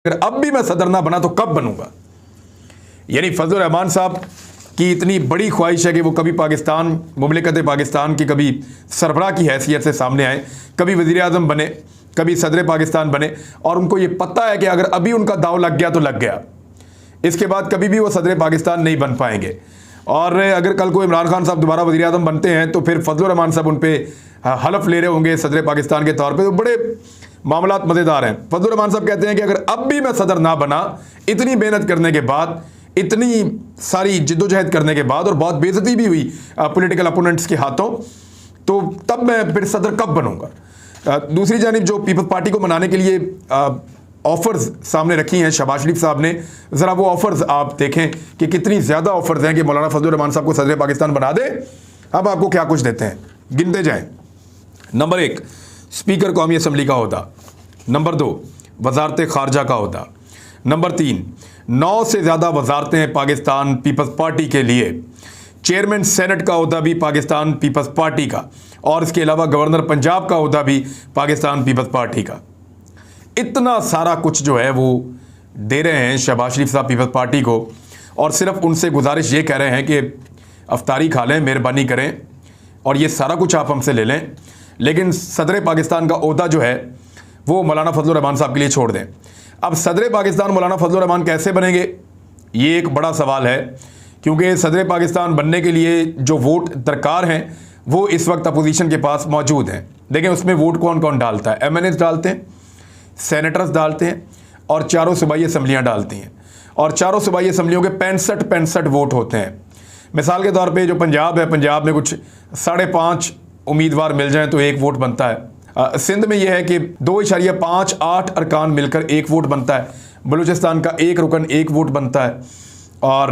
अगर अब भी मैं सदर ना बना तो कब बनूंगा। यानी फजलुर रहमान साहब की इतनी बड़ी ख्वाहिश है कि वो कभी पाकिस्तान, मुमलिकत पाकिस्तान की कभी सरबराह की हैसियत से सामने आए, कभी वज़ीर आज़म बने, कभी सदर पाकिस्तान बने। और उनको ये पता है कि अगर अभी उनका दाव लग गया तो लग गया, इसके बाद कभी भी वो सदर पाकिस्तान नहीं बन पाएंगे। और अगर कल को इमरान खान साहब दोबारा वज़ीर आज़म बनते हैं तो फिर फजलुर रहमान साहब उन पर हलफ ले रहे होंगे सदर पाकिस्तान के तौर पर। तो बड़े मामलात मज़ेदार हैं। फजलुर रहमान साहब कहते हैं कि अगर अब भी मैं सदर ना बना, इतनी मेहनत करने के बाद, इतनी सारी जिद्दोजहद करने के बाद, और बहुत बेइज्जती भी हुई पॉलिटिकल अपोनेंट्स के हाथों, तो तब मैं फिर सदर कब बनूंगा। दूसरी जानिब जो पीपल्स पार्टी को मनाने के लिए ऑफर्स सामने रखी हैं शहबाज शरीफ साहब ने, ज़रा वो ऑफर्स आप देखें कि कितनी ज़्यादा ऑफर्स हैं कि मौलाना फजलुर रहमान साहब को सदर पाकिस्तान बना दे। अब आपको क्या कुछ देते हैं, गिनते जाएं। नंबर 1, स्पीकर कौमी असम्बली का ओहदा। नंबर 2, वजारत खारजा का ओहदा। नंबर 3, 9 से ज़्यादा वजारतें हैं पाकिस्तान पीपल्स पार्टी के लिए। चेयरमैन सेनेट का ओहदा भी पाकिस्तान पीपल्स पार्टी का, और इसके अलावा गवर्नर पंजाब का ओहदा भी पाकिस्तान पीपल्स पार्टी का। इतना सारा कुछ जो है वो दे रहे हैं शहबाज शरीफ साहब पीपल्स पार्टी को, और सिर्फ उनसे गुजारिश ये कह रहे हैं कि अफ्तारी खा लें, मेहरबानी करें और ये सारा कुछ आप हमसे ले लें। लेकिन सदर पाकिस्तान का ओहदा जो है वो मौलाना फजलुर रहमान साहब के लिए छोड़ दें। अब सदर पाकिस्तान मौलाना फजलुर रहमान कैसे बनेंगे, ये एक बड़ा सवाल है, क्योंकि सदर पाकिस्तान बनने के लिए जो वोट दरकार हैं वो इस वक्त अपोजिशन के पास मौजूद हैं। देखें उसमें वोट कौन कौन डालता है। MNAs डालते हैं, सेनेटर्स डालते हैं, और चारों सूबाई असम्बलियाँ डालती हैं। और चारों सूबाई असम्बलियों के 65 वोट होते हैं। मिसाल के तौर पे जो पंजाब है, पंजाब में कुछ 5.5 उम्मीदवार मिल जाएं तो 1 वोट बनता है। सिंध में यह है कि 2.58 अरकान मिलकर 1 वोट बनता है। बलूचिस्तान का 1 रुकन 1 वोट बनता है। और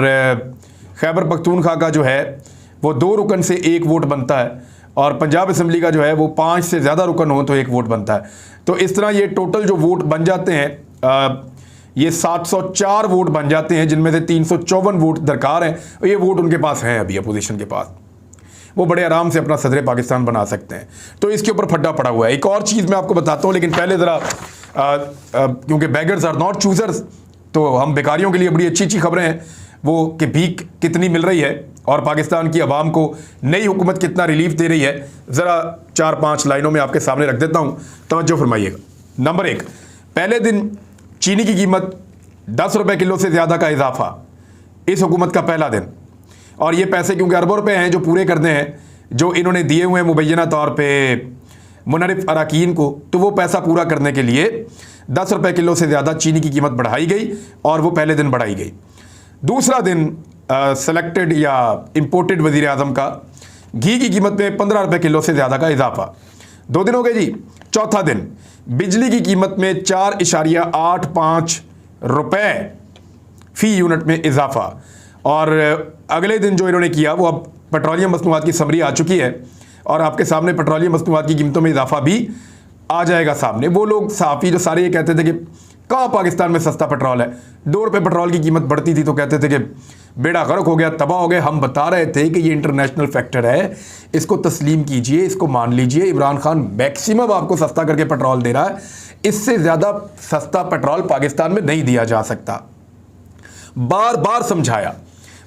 खैबर पख्तूनख्वा का जो है वो 2 रुकन से 1 वोट बनता है। और पंजाब असम्बली का जो है वो 5 से ज़्यादा रुकन हो तो 1 वोट बनता है। तो इस तरह ये टोटल जो वोट बन जाते हैं, ये 704 वोट बन जाते हैं, जिनमें से 354 वोट दरकार हैं। और ये वोट उनके पास हैं अभी अपोजिशन के पास, वो बड़े आराम से अपना सदर पाकिस्तान बना सकते हैं। तो इसके ऊपर फड्डा पड़ा हुआ है। एक और चीज़ मैं आपको बताता हूँ, लेकिन पहले ज़रा क्योंकि बेगर्स आर नॉट चूज़र्स, तो हम बेकारियों के लिए बड़ी अच्छी खबरें हैं वो कि भीख कितनी मिल रही है और पाकिस्तान की आवाम को नई हुकूमत कितना रिलीफ दे रही है। ज़रा 4-5 लाइनों में आपके सामने रख देता हूँ, तवज्जो फरमाइएगा। नंबर 1, पहले दिन चीनी की कीमत 10 रुपये किलो से ज़्यादा का इजाफा, इस हुकूमत का पहला दिन। और ये पैसे क्योंकि अरबों रुपए हैं जो पूरे करने हैं, जो इन्होंने दिए हुए हैं मुबैना तौर पे मुनरिफ अराकीन को, तो वो पैसा पूरा करने के लिए 10 रुपये किलो से ज़्यादा चीनी की कीमत बढ़ाई गई, और वो पहले दिन बढ़ाई गई। दूसरा दिन सेलेक्टेड या इम्पोर्टेड वज़ीर आज़म का घी की कीमत में 15 रुपये किलो से ज़्यादा का इजाफा। 2 दिन हो गए जी। चौथा दिन बिजली की कीमत में 4.85 रुपये फ़ी यूनिट में इजाफा। और अगले दिन जो इन्होंने किया वो अब पेट्रोलियम मसनूआत की समरी आ चुकी है, और आपके सामने पेट्रोलियम मसनूआत की कीमतों में इजाफा भी आ जाएगा सामने। वो लोग सहाफ़ी जो सारे ये कहते थे कि कहाँ पाकिस्तान में सस्ता पेट्रोल है, 2 रुपये पेट्रोल की कीमत बढ़ती थी तो कहते थे कि बेड़ा गर्क हो गया, तबाह हो गया। हम बता रहे थे कि ये इंटरनेशनल फैक्टर है, इसको तस्लीम कीजिए, इसको मान लीजिए। इमरान खान मैक्सिमम आपको सस्ता करके पेट्रोल दे रहा है, इससे ज़्यादा सस्ता पेट्रोल पाकिस्तान में नहीं दिया जा सकता। बार बार समझाया,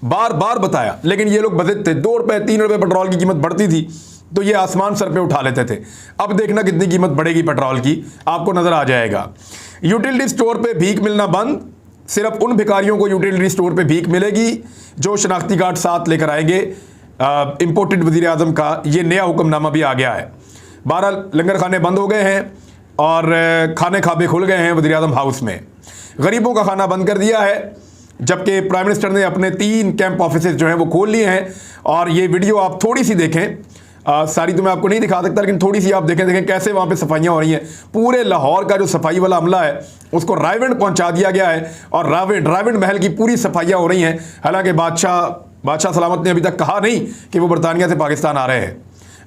बार बार बताया, लेकिन ये लोग बज़िद थे। 2 रुपये 3 रुपये पेट्रोल की कीमत बढ़ती थी तो ये आसमान सर पे उठा लेते थे। अब देखना कितनी कीमत बढ़ेगी पेट्रोल की, आपको नज़र आ जाएगा। यूटिलिटी स्टोर पे भीख मिलना बंद, सिर्फ उन भिखारियों को यूटिलिटी स्टोर पे भीख मिलेगी जो शनाख्ती कार्ड साथ लेकर आएंगे। इम्पोर्टेड वज़ीर आज़म का ये नया हुक्मनामा भी आ गया है। 12 लंगर खाने बंद हो गए हैं और खाने खाबे खुल गए हैं वज़ीर आज़म हाउस में। गरीबों का खाना बंद कर दिया है, जबकि प्राइम मिनिस्टर ने अपने 3 कैंप ऑफिस जो हैं वो खोल लिए हैं। और ये वीडियो आप थोड़ी सी देखें, सारी तो मैं आपको नहीं दिखा सकता, लेकिन थोड़ी सी आप देखें कैसे वहाँ पे सफाइयाँ हो रही हैं। पूरे लाहौर का जो सफाई वाला अमला है उसको रायविंड पहुँचा दिया गया है, और रायविंड महल की पूरी सफाइयाँ हो रही हैं। हालांकि बादशाह सलामत ने अभी तक कहा नहीं कि वो बरतानिया से पाकिस्तान आ रहे हैं,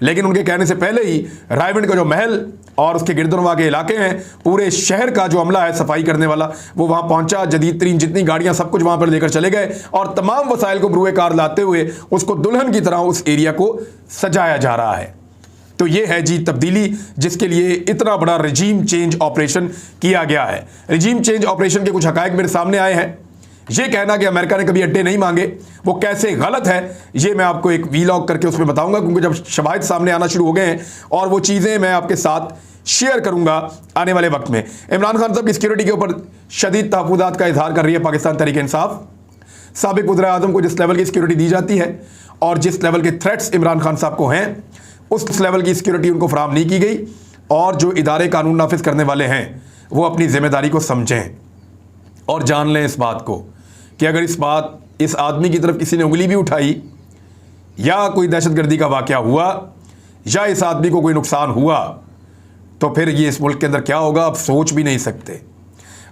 लेकिन उनके कहने से पहले ही रायविंड का जो महल और उसके गिरदुनवा के इलाके हैं, पूरे शहर का जो अमला है सफाई करने वाला, वो वहाँ पहुँचा। जदीद तरीन जितनी गाड़ियाँ सब कुछ वहाँ पर लेकर चले गए, और तमाम वसाइल को बरूए कार लाते हुए उसको दुल्हन की तरह उस एरिया को सजाया जा रहा है। तो ये है जी तब्दीली, जिसके लिए इतना बड़ा रजीम चेंज ऑपरेशन किया गया है। रजीम चेंज ऑपरेशन के कुछ हकायक मेरे सामने आए हैं। ये कहना कि अमेरिका ने कभी अड्डे नहीं मांगे, वो कैसे गलत है, ये मैं आपको एक वीलॉग करके उसमें बताऊंगा, क्योंकि जब शवाहिद सामने आना शुरू हो गए हैं और वो चीज़ें मैं आपके साथ शेयर करूंगा आने वाले वक्त में। इमरान खान साहब की सिक्योरिटी के ऊपर शदीद तहफ़्फ़ुज़ात का इजहार कर रही है पाकिस्तान तहरीक इंसाफ। साबिक़ वज़ीर आज़म को जिस लेवल की सिक्योरिटी दी जाती है और जिस लेवल के थ्रेट्स इमरान खान साहब को हैं, उस लेवल की सिक्योरिटी उनको फराहम नहीं की गई। और जो इदारे कानून नाफिज करने वाले हैं वो अपनी जिम्मेदारी को समझें और जान लें इस बात को कि अगर इस आदमी की तरफ किसी ने उंगली भी उठाई या कोई दहशतगर्दी का वाक़या हुआ या इस आदमी को कोई नुकसान हुआ तो फिर ये इस मुल्क के अंदर क्या होगा, आप सोच भी नहीं सकते।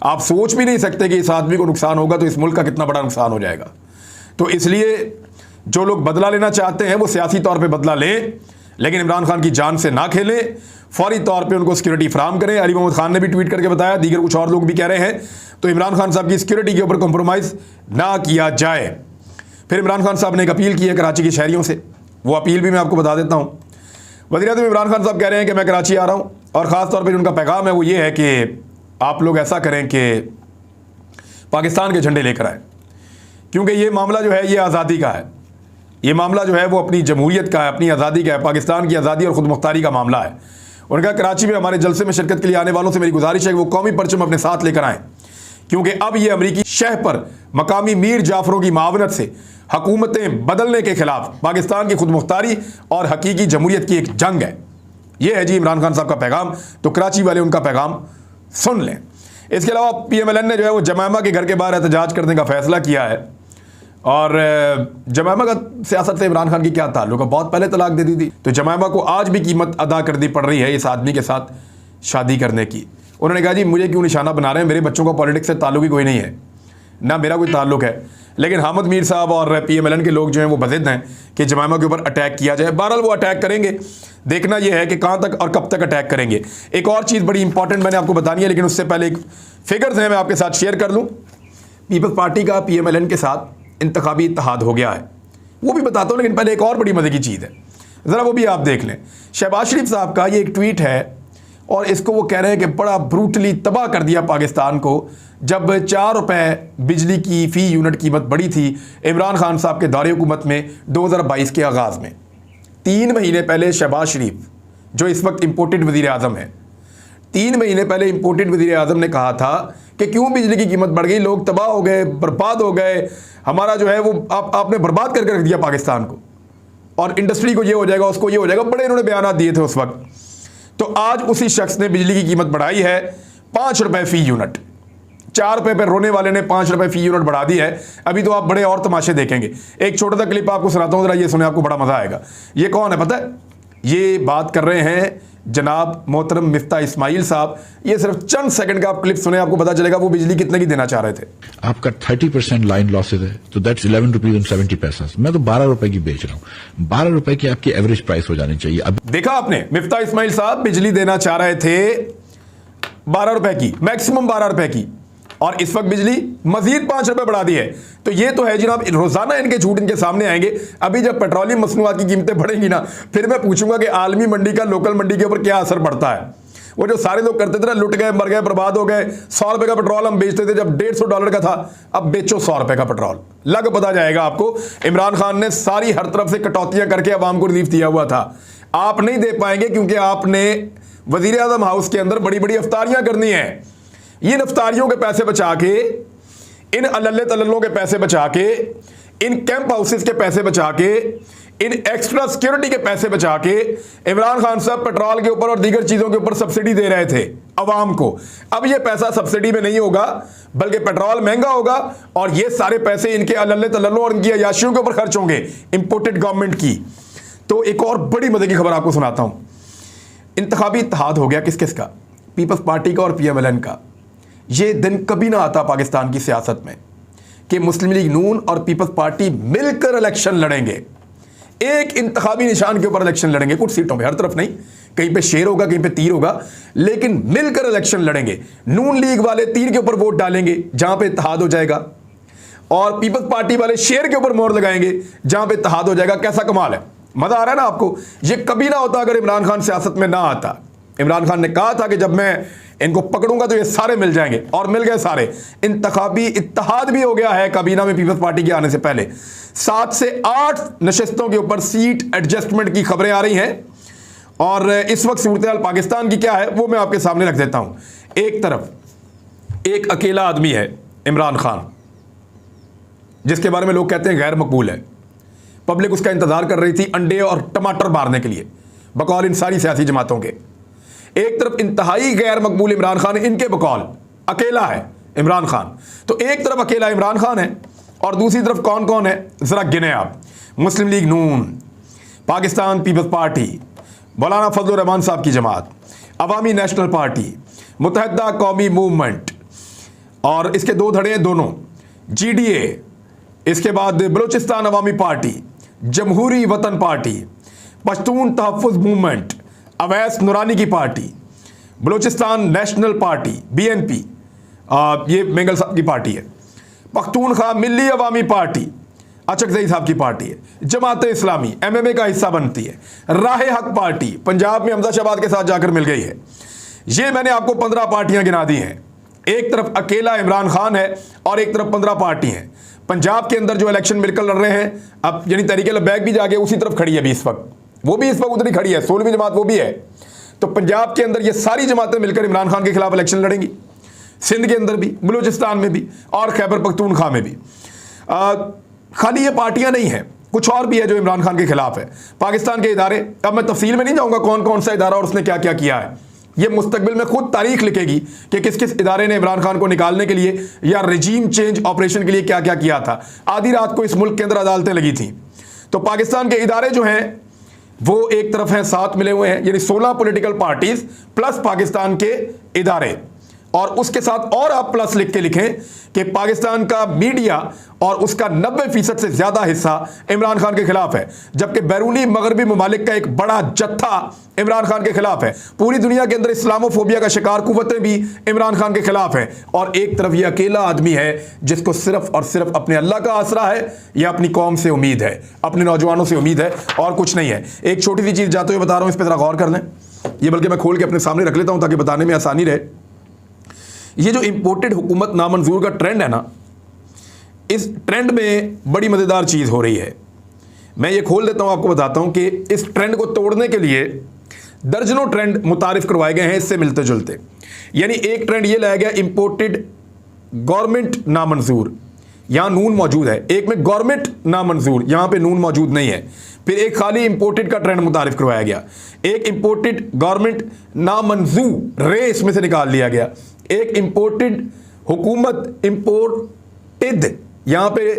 आप सोच भी नहीं सकते कि इस आदमी को नुकसान होगा तो इस मुल्क का कितना बड़ा नुकसान हो जाएगा। तो इसलिए जो लोग बदला लेना चाहते हैं वो सियासी तौर पे बदला लें, लेकिन इमरान खान की जान से ना खेलें। फौरी तौर पे उनको सिक्योरिटी फराहम करें। अली मोहम्मद खान ने भी ट्वीट करके बताया, दीगर कुछ और लोग भी कह रहे हैं, तो इमरान खान साहब की सिक्योरिटी के ऊपर कॉम्प्रोमाइज़ ना किया जाए। फिर इमरान खान साहब ने एक अपील की है कराची के शहरियों से, वो अपील भी मैं आपको बता देता हूँ। वज़ीर-ए-आज़म इमरान खान साहब कह रहे हैं कि मैं कराची आ रहा हूँ और ख़ास तौर पर उनका पैगाम है वो ये है कि आप लोग ऐसा करें कि पाकिस्तान के झंडे लेकर आए, क्योंकि ये मामला जो है ये आज़ादी का है। ये मामला जो है वो अपनी जमहूरियत का है, अपनी आज़ादी का है, पाकिस्तान की आज़ादी और ख़ुद मुख्तारी का मामला है। उनका कराची में हमारे जलसे में शिरकत के लिए आने वालों से मेरी गुजारिश है कि वो कौमी परचम अपने साथ लेकर आएँ, क्योंकि अब ये अमरीकी शह पर मकामी मीर जाफरों की मावनत से हुकूमतें बदलने के खिलाफ पाकिस्तान की खुद मुख्तारी और हकीकी जमहूरियत की एक जंग है। ये है जी इमरान खान साहब का पैगाम, तो कराची वाले उनका पैगाम सुन लें। इसके अलावा PMLN ने जो है वो जमामा के घर के बाहर एहतजाज करने का फैसला किया है। और जमामा का सियासत से इमरान खान की क्या ताल्लुक है, बहुत पहले तलाक दे दी थी, तो जमामा को आज भी कीमत अदा करनी पड़ रही है इस आदमी के साथ शादी करने की। उन्होंने कहा जी मुझे क्यों निशाना बना रहे हैं, मेरे बच्चों का पॉलिटिक्स से ताल्लुक ही कोई नहीं है, ना मेरा कोई ताल्लुक है। लेकिन हामिद मीर साहब और PMLN के लोग जो हैं वो बज़िद हैं कि जमामा के ऊपर अटैक किया जाए। बहरहाल वो अटैक करेंगे, देखना यह है कि कहाँ तक और कब तक अटैक करेंगे। एक और चीज़ बड़ी इंपॉर्टेंट मैंने आपको बतानी है, लेकिन उससे पहले एक फिगर्स हैं मैं आपके साथ शेयर कर लूँ। पीपल्स पार्टी का PMLN के साथ इंतखाबी इत्तेहाद हो गया है, वो भी बताता हूँ, लेकिन पहले एक और बड़ी मज़े की चीज़ है, ज़रा वो भी आप देख लें। शहबाज शरीफ साहब का ये एक ट्वीट है और इसको वो कह रहे हैं कि बड़ा ब्रूटली तबाह कर दिया पाकिस्तान को। जब 4 रुपए बिजली की फ़ी यूनिट कीमत बढ़ी थी इमरान खान साहब के दौरे हुकूमत में 2022 के आगाज़ में, 3 महीने पहले शहबाज शरीफ जो इस वक्त इम्पोर्टेड वज़ीर आज़म है, 3 महीने पहले इम्पोर्टेड वज़ीर आज़म ने कहा था कि क्यों बिजली की कीमत बढ़ गई, लोग तबाह हो गए, बर्बाद हो गए, हमारा जो है वो आपने बर्बाद करके रख दिया पाकिस्तान को, और इंडस्ट्री को ये हो जाएगा, उसको ये हो जाएगा, बड़े इन्होंने बयान दिए थे उस वक्त। तो आज उसी शख्स ने बिजली की कीमत बढ़ाई है 5 रुपए फ़ी यूनिट। 4 रुपए पर रोने वाले ने 5 रुपए फ़ी यूनिट बढ़ा दी है। अभी तो आप बड़े और तमाशे देखेंगे। एक छोटा सा क्लिप आपको सुनाता हूँ, जरा ये सुने, आपको बड़ा मजा आएगा। ये कौन है पता है? ये बात कर रहे हैं जनाब मोहतरम मिफ्ता इस्माइल साहब। ये सिर्फ चंद सेकंड का आप क्लिप सुने, आपको पता चलेगा वो बिजली कितने की देना चाह रहे थे। आपका 30% लाइन लॉसेज है, तो दैट्स 11 रुपीज एंड 70 पैसा। मैं तो 12 रुपए की बेच रहा हूँ। 12 रुपए की आपकी एवरेज प्राइस हो जानी चाहिए। अब देखा आपने, मिफ्ता इस्माइल साहब बिजली देना चाह रहे थे 12 रुपए की, मैक्सिमम 12 रुपए की, और इस वक्त बिजली मजीद 5 रुपए बढ़ा दी है। तो ये तो है जनाब, रोजाना इनके झूठ इनके सामने आएंगे। अभी जब पेट्रोलियम मसनूआत की कीमतें बढ़ेंगी ना, फिर मैं पूछूंगा कि आलमी मंडी का लोकल मंडी के ऊपर क्या असर पड़ता है। वो जो सारे लोग करते थे ना, लुट गए, मर गए, बर्बाद हो गए, 100 रुपए का पेट्रोल हम बेचते थे जब $150 का था, अब बेचो 100 रुपए का पेट्रोल, लग पता जाएगा आपको। इमरान खान ने सारी हर तरफ से कटौतियां करके अवाम को रिलीफ दिया हुआ था। आप नहीं दे पाएंगे क्योंकि आपने वजीर आजम हाउस के अंदर बड़ी बड़ी अफ्तारियां करनी है। इन अफ्तारियों के पैसे बचा के, इन अल्ले तल्लों के पैसे बचा के, इन कैंप हाउसेस के पैसे बचा के, इन एक्स्ट्रा सिक्योरिटी के पैसे बचा के इमरान खान साहब पेट्रोल के ऊपर और दीगर चीजों के ऊपर सब्सिडी दे रहे थे अवाम को। अब ये पैसा सब्सिडी में नहीं होगा, बल्कि पेट्रोल महंगा होगा और ये सारे पैसे इनके अल्ले तल्लों और इनकी अयाशियों के ऊपर खर्च होंगे, इंपोर्टेड गवर्नमेंट की। तो एक और बड़ी मजे की खबर आपको सुनाता हूं। इंतखाबी इत्तेहाद हो गया किस किस का? पीपल्स पार्टी का और PMLN का। ये दिन कभी ना आता पाकिस्तान की सियासत में कि मुस्लिम लीग नून और पीपल्स पार्टी मिलकर इलेक्शन लड़ेंगे, एक इंतखाबी निशान के ऊपर इलेक्शन लड़ेंगे। कुछ सीटों पे, हर तरफ नहीं, कहीं पे शेर होगा, कहीं पे तीर होगा, लेकिन मिलकर इलेक्शन लड़ेंगे। नून लीग वाले तीर के ऊपर वोट डालेंगे जहां पे इत्तेहाद हो जाएगा, और पीपल्स पार्टी वाले शेर के ऊपर मोहर लगाएंगे जहां पे इत्तेहाद हो जाएगा। कैसा कमाल है! मजा आ रहा है ना आपको? ये कभी ना होता अगर इमरान खान सियासत में ना आता। इमरान खान ने कहा था कि जब मैं इनको पकड़ूंगा तो ये सारे मिल जाएंगे, और मिल गए सारे। इंतखाबी इत्तेहाद भी हो गया है काबीना में पीपल्स पार्टी के आने से पहले। 7 से 8 नशिस्तों के ऊपर सीट एडजस्टमेंट की खबरें आ रही हैं। और इस वक्त सूरत पाकिस्तान की क्या है वो मैं आपके सामने रख देता हूं। एक तरफ एक अकेला आदमी है इमरान खान, जिसके बारे में लोग कहते हैं गैर मकबूल है। पब्लिक उसका इंतजार कर रही थी अंडे और टमाटर मारने के लिए, बकौल इन सारी सियासी जमातों के। एक तरफ इंतहाई गैर मकबूल इमरान खान, इनके बकौल अकेला है इमरान खान। तो एक तरफ अकेला इमरान खान है और दूसरी तरफ कौन कौन है जरा गिने आप। मुस्लिम लीग नून, पाकिस्तान पीपल्स पार्टी, मौलाना फजल रहमान साहब की जमात, अवामी नेशनल पार्टी, मुत्तहिदा कौमी मूवमेंट, और इसके 2 धड़े हैं दोनों, GDA, इसके बाद बलूचिस्तान अवामी पार्टी, जमहूरी वतन पार्टी, पश्तून तहफ़्फ़ुज़ मूवमेंट, अवैस नूरानी की party, Balochistan national party BNP, ये मेंगल साहब की पार्टी है, पख्तूनख्वा मिल्ली अवामी पार्टी अचकज़ई साहब की पार्टी है, जमात इस्लामी MMA का हिस्सा बनती है, राह हक पार्टी पंजाब में हमजा शहबाज के साथ जाकर मिल गई है। ये मैंने आपको 15 पार्टियां गिना दी हैं। एक तरफ अकेला इमरान खान है और एक तरफ 15 पार्टी हैं। पंजाब के अंदर जो इलेक्शन मिलकर लड़ रहे हैं, अब यानी तहरीक लबैक भी जाके उसी तरफ खड़ी है अभी इस वक्त, वो भी इस वक्त उधर ही खड़ी है, 16वीं जमात वो भी है। तो पंजाब के अंदर ये सारी जमातें मिलकर इमरान खान के खिलाफ इलेक्शन लड़ेंगी, सिंध के अंदर भी, बलूचिस्तान में भी और खैबर पख्तूनख्वा में भी। खाली ये पार्टियां नहीं हैं, कुछ और भी है जो इमरान खान के खिलाफ है। पाकिस्तान के इदारे, अब मैं तफसील में नहीं जाऊंगा कौन कौन सा इदारा और उसने क्या क्या किया है, ये मुस्तकबिल में खुद तारीख लिखेगी कि किस किस इदारे ने इमरान खान को निकालने के लिए या रजीम चेंज ऑपरेशन के लिए क्या क्या किया था। आधी रात को इस मुल्क के अंदर अदालतें लगी थी। तो पाकिस्तान के इदारे जो हैं वो एक तरफ हैं, साथ मिले हुए हैं, यानी 16 पॉलिटिकल पार्टीज प्लस पाकिस्तान के इदारे, और उसके साथ और आप प्लस लिख के लिखें कि पाकिस्तान का मीडिया और उसका 90% से ज्यादा हिस्सा इमरान खान के खिलाफ है, जबकि बैरूनी मगरबी ममालिक का एक बड़ा जत्था इमरान खान के खिलाफ है। पूरी दुनिया के अंदर इस्लामोफोबिया का शिकार कुव्वतें भी इमरान खान के खिलाफ है। और एक तरफ यह अकेला आदमी है जिसको सिर्फ और सिर्फ अपने अल्लाह का आसरा है या अपनी कौम से उम्मीद है, अपने नौजवानों से उम्मीद है, और कुछ नहीं है। एक छोटी सी चीज जाते हुए बता रहा हूं, इस पर जरा गौर कर लें। ये बल्कि मैं खोल के अपने सामने रख लेता हूं ताकि बताने में आसानी रहे। ये जो इंपोर्टेड हुकूमत नामंजूर का ट्रेंड है ना, इस ट्रेंड में बड़ी मज़ेदार चीज़ हो रही है। मैं ये खोल देता हूँ, आपको बताता हूँ कि इस ट्रेंड को तोड़ने के लिए दर्जनों ट्रेंड मुतारिफ करवाए गए हैं इससे मिलते जुलते। यानी एक ट्रेंड ये लाया गया इंपोर्टेड गवर्नमेंट नामंजूर, यहाँ नून मौजूद है। एक में गवर्नमेंट नामंजूर, यहाँ पे नून मौजूद नहीं है। फिर एक खाली इंपोर्टेड का ट्रेंड मुतारिफ करवाया गया। एक इंपोर्टेड गवर्नमेंट नामंजूर रे इसमें से निकाल लिया गया। एक इंपोर्टेड हुकूमत इंपोर्टेड, यहां पे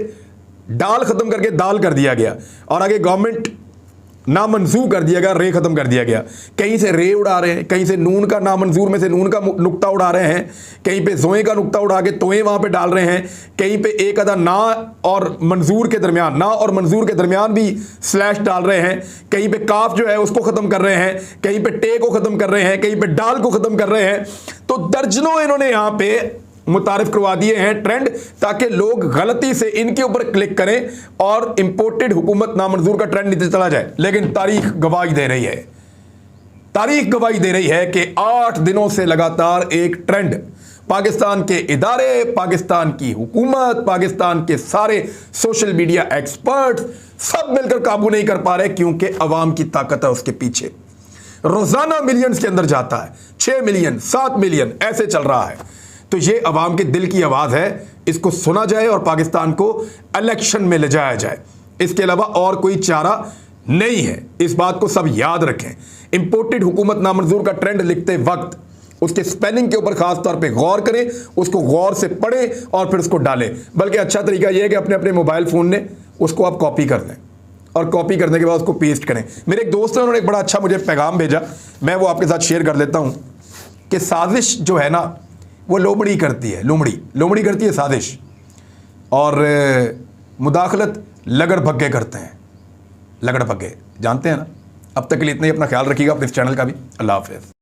डाल खत्म करके दाल कर दिया गया, और आगे गवर्नमेंट नामंजूर कर दिया गया, रे खत्म कर दिया गया। कहीं से रे उड़ा रहे हैं, कहीं से नून का नामंजूर में से नून का नुक्ता उड़ा रहे हैं, कहीं पे जोए का नुक्ता उड़ा के तोए वहां पे डाल रहे हैं, कहीं पे एक अदा ना और मंजूर के दरमियान, ना और मंजूर के दरमियान भी स्लैश डाल रहे हैं, कहीं पे काफ जो है उसको खत्म कर रहे हैं, कहीं पे टे को खत्म कर रहे हैं, कहीं पे डाल को खत्म कर रहे हैं। तो दर्जनों इन्होंने यहां पे मुतारिफ करवा दिए हैं ट्रेंड, ताकि लोग गलती से इनके ऊपर क्लिक करें और इंपोर्टेड हुकूमत नामंजूर का ट्रेंड नीचे चला जाए। लेकिन तारीख गवाही दे रही है, तारीख गवाही दे रही है कि 8 दिनों से लगातार एक ट्रेंड, पाकिस्तान के इदारे, पाकिस्तान की हुकूमत, पाकिस्तान के सारे सोशल मीडिया एक्सपर्ट सब मिलकर काबू नहीं कर पा रहे, क्योंकि अवाम की ताकत है उसके पीछे। रोजाना मिलियंस के अंदर जाता है, 6 मिलियन 7 मिलियन ऐसे चल रहा है। तो ये अवाम के दिल की आवाज है, इसको सुना जाए और पाकिस्तान को इलेक्शन में ले जाया जाए। इसके अलावा और कोई चारा नहीं है, इस बात को सब याद रखें। इंपोर्टेड हुकूमत नामंजूर का ट्रेंड लिखते वक्त उसके स्पेलिंग के ऊपर खास तौर पे गौर करें, उसको गौर से पढ़ें और फिर उसको डालें। बल्कि अच्छा तरीका यह है कि अपने अपने मोबाइल फोन ने उसको आप कॉपी कर लें, और कॉपी करने के बाद उसको पेस्ट करें। मेरे एक दोस्त है, उन्होंने एक बड़ा अच्छा मुझे पैगाम भेजा, मैं वो आपके साथ शेयर कर लेता हूं कि साजिश जो है ना वो लोमड़ी करती है, लोमड़ी करती है साजिश, और मुदाखलत लगड़ भग्गे करते हैं, लगड़ भग्गे जानते हैं ना। अब तक के लिए इतना ही, अपना ख्याल रखिएगा, अपने इस चैनल का भी। अल्लाह हाफ़िज़।